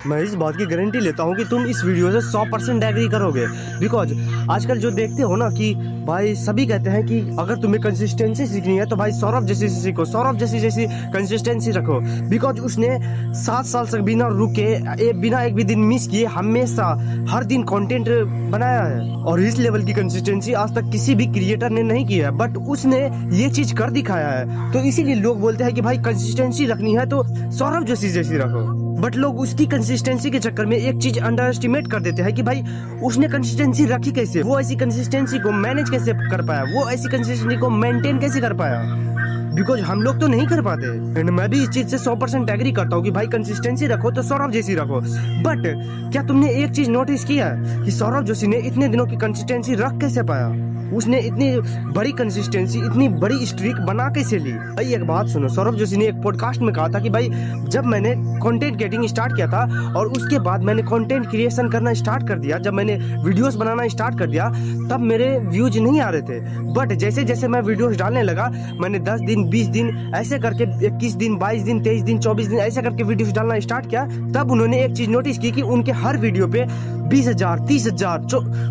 मैं इस बात की गारंटी लेता हूँ कि तुम इस वीडियो से 100% एग्री करोगे। बिकॉज आजकल जो देखते हो ना कि भाई सभी कहते हैं कि अगर तुम्हें कंसिस्टेंसी सीखनी है तो भाई सौरभ जैसी सीखो, सौरभ जैसी कंसिस्टेंसी रखो। बिकॉज उसने 7 साल तक बिना रुके बिना एक भी दिन मिस किए हमेशा हर दिन कंटेंट बनाया है, और इस लेवल की कंसिस्टेंसी आज तक किसी भी क्रिएटर ने नहीं किया है। बट उसने ये चीज कर दिखाया है, तो इसीलिए लोग बोलते हैं कि भाई कंसिस्टेंसी रखनी है तो सौरभ जैसी रखो। बट लोग उसकी कंसिस्टेंसी के चक्कर में एक चीज अंडर एस्टिमेट कर देते हैं कि भाई उसने कंसिस्टेंसी रखी कैसे, वो ऐसी कंसिस्टेंसी को मैनेज कैसे कर पाया, वो ऐसी कंसिस्टेंसी को मेंटेन कैसे कर पाया। बिकॉज हम लोग तो नहीं कर पाते। एंड मैं भी इस चीज से 100% एग्री करता हूँ कि भाई कंसिस्टेंसी रखो तो सौरभ जैसी रखो। बट क्या तुमने एक चीज नोटिस किया कि सौरभ जोशी ने इतने दिनों की कंसिस्टेंसी रख कैसे पाया? उसने इतनी बड़ी कंसिस्टेंसी, इतनी बड़ी स्ट्रीक बना कैसे ली? भाई एक बात सुनो, सौरभ जोशी ने एक पॉडकास्ट में कहा था कि भाई जब मैंने कंटेंट क्रिएटिंग स्टार्ट किया था और उसके बाद मैंने कंटेंट क्रिएशन करना स्टार्ट कर दिया, जब मैंने वीडियोस बनाना स्टार्ट कर दिया तब मेरे व्यूज नहीं आ रहे थे। बट जैसे जैसे मैं वीडियोस डालने लगा, मैंने 10 दिन 20 दिन ऐसे करके 21 दिन 22 दिन 23 दिन 24 दिन ऐसे करके वीडियोस डालना स्टार्ट किया, तब उन्होंने एक चीज नोटिस की कि उनके हर वीडियो पे 20,000 30,000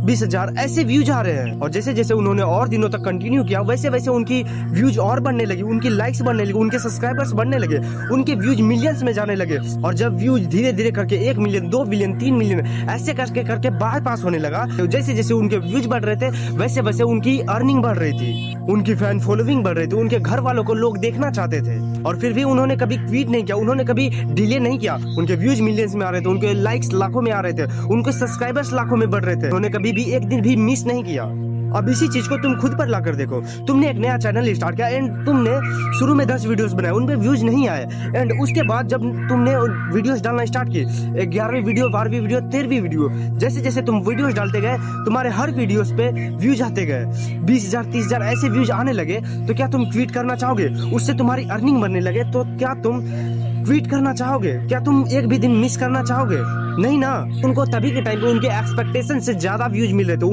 20,000 ऐसे व्यूज आ रहे हैं। और जैसे जैसे उन्होंने और दिनों तक कंटिन्यू किया वैसे वैसे उनकी व्यूज और बढ़ने लगी, उनकी लाइक्स बढ़ने लगी, उनके सब्सक्राइबर्स बढ़ने लगे, उनके व्यूज मिलियंस में जाने लगे। और जब व्यूज धीरे धीरे करके 1 मिलियन 2 मिलियन 3 मिलियन ऐसे करके करके बाईपास होने लगा, तो जैसे जैसे उनके व्यूज बढ़ रहे थे वैसे वैसे उनकी अर्निंग बढ़ रही थी, उनकी फैन फॉलोइंग बढ़ रही थी, उनके घर वालों को लोग देखना चाहते थे। और फिर भी उन्होंने कभी ट्वीट नहीं किया, उन्होंने कभी डिले नहीं किया। उनके व्यूज मिलियंस में आ रहे थे, उनके लाइक्स लाखों में आ रहे थे, उनके सब्सक्राइबर्स लाखों में बढ़ रहे थे। उन्होंने कभी भी एक दिन भी मिस नहीं किया। अब इसी चीज को तुम खुद पर ला कर देखो। तुमने एक नया चैनल स्टार्ट किया एंड तुमने शुरू में 10 वीडियोस बनाए, उन पे व्यूज नहीं आए। एंड उसके बाद जब तुमने वीडियोस डालना स्टार्ट की, 11वीं वीडियो 12वीं वीडियो 13वीं वीडियो, जैसे जैसे तुम वीडियोस डालते गए तुम्हारे हर वीडियोस पे व्यूज आते गए, 20,000 30,000 ऐसे व्यूज आने लगे। तो क्या तुम ट्वीट करना चाहोगे? उससे तुम्हारी अर्निंग बनने लगे तो क्या तुम ट्वीट करना चाहोगे? क्या तुम एक भी दिन मिस करना चाहोगे? नहीं ना। उनको तभी के टाइम पे उनके एक्सपेक्टेशन से ज्यादा व्यूज मिल रहे थे,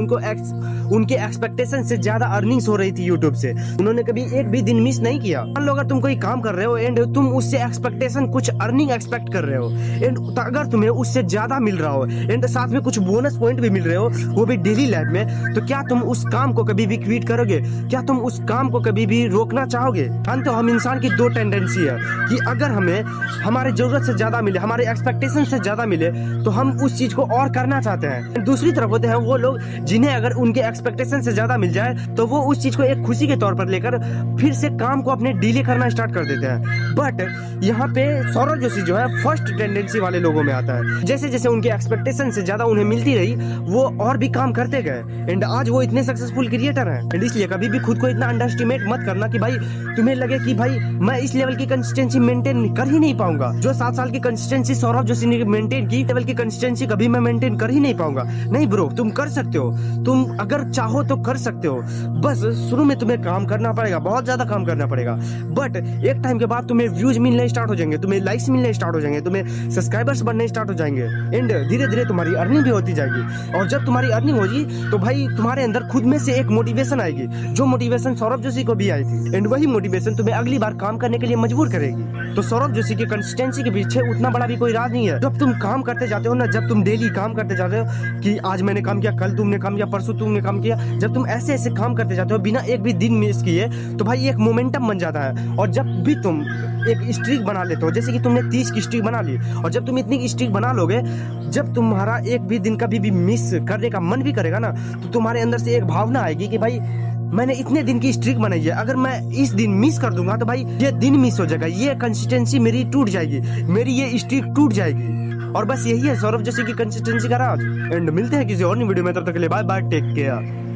उनके एक्सपेक्टेशन से ज्यादा अर्निंग्स हो रही थी यूट्यूब से। उन्होंने कभी एक भी दिन मिस नहीं किया। मान लो अगर तुम कोई काम कर रहे हो एंड तुम उससे एक्सपेक्टेशन कुछ अर्निंग एक्सपेक्ट कर रहे हो एंड अगर तुम्हें उससे ज्यादा मिल रहा हो एंड साथ में कुछ बोनस पॉइंट भी मिल रहे हो, वो भी डेली लाइफ में, तो क्या तुम उस काम को कभी भी क्विट करोगे? क्या तुम उस काम को कभी भी रोकना चाहोगे? तो हम इंसान की 2 टेंडेंसी है कि अगर हमें हमारे जरूरत से ज्यादा मिले, हमारे एक्सपेक्टेशन से ज्यादा मिले तो हम उस चीज को और करना चाहते हैं। दूसरी तरफ होते हैं वो लोग जिन्हें अगर उनके एक्सपेक्टेशन से ज्यादा मिल जाए तो वो उस चीज को एक खुशी के तौर पर लेकर फिर से काम को अपने डिले करना स्टार्ट कर देते हैं। बट यहाँ पे सौरभ जोशी जो है फर्स्ट टेंडेंसी वाले लोगों में आता है। जैसे जैसे उनके एक्सपेक्टेशन से ज्यादा उन्हें मिलती रही वो और भी काम करते गए एंड आज वो इतने सक्सेसफुल क्रिएटर हैं। एंड इसलिए कभी भी खुद को इतना अंडर एस्टिमेट मत करना कि भाई तुम्हें लगे कि भाई मैं इस लेवल की कंसिस्टेंसी मेंटेन कर ही नहीं पाऊंगा। जो 7 साल की कंसिस्टेंसी सौरभ जोशी ने मेंटेन की, लेवल की कंसिस्टेंसी कभी मैं मेंटेन कर ही नहीं पाऊंगा। नहीं ब्रो, तुम कर सकते हो, तुम अगर चाहो तो कर सकते हो। बस शुरू में तुम्हें काम करना पड़ेगा, बहुत ज्यादा काम करना पड़ेगा। बट एक टाइम के बाद तुम्हें व्यूज मिलने स्टार्ट हो जाएंगे, तुम्हें लाइक्स मिलने स्टार्ट हो जाएंगे, तुम्हें सब्सक्राइबर्स बढ़ने स्टार्ट हो जाएंगे एंड धीरे धीरे तुम्हारी अर्निंग भी होती जाएगी। और जब तुम्हारी अर्निंग होगी तो भाई तुम्हारे अंदर खुद में से एक मोटिवेशन आएगी, जो मोटिवेशन सौरभ जोशी को भी आई थी एंड वही मोटिवेशन तुम्हें अगली बार काम करने के लिए मजबूर करेगी। तो सौरभ जोशी की कंसिस्टेंसी के पीछे उतना बड़ा भी कोई राज नहीं है। जब तुम काम करते जाते हो ना, जब तुम डेली काम करते जाते हो कि आज मैंने काम किया, कल तुमने काम किया, परसों तुमने काम किया, जब तुम ऐसे ऐसे काम करते जाते हो बिना एक भी दिन मिस किए तो भाई एक मोमेंटम बन जाता है। और जब भी तुम एक स्ट्रीक बना लेते हो, जैसे कि तुमने 30 की स्ट्रीक बना ली, और जब तुम इतनी स्ट्रीक बना लोगे, जब तुम्हारा एक भी दिन कभी भी मिस करने का मन भी करेगा ना, तो तुम्हारे अंदर से एक भावना आएगी कि भाई मैंने इतने दिन की स्ट्रीक बनाई है, अगर मैं इस दिन मिस कर दूंगा तो भाई ये दिन मिस हो जाएगा, ये कंसिस्टेंसी मेरी टूट जाएगी, मेरी ये स्ट्रीक टूट जाएगी। और बस यही है सौरभ जोशी की कंसिस्टेंसी का राज। एंड मिलते हैं किसी और वीडियो में, तब तक के लिए बाय बाय, टेक केयर।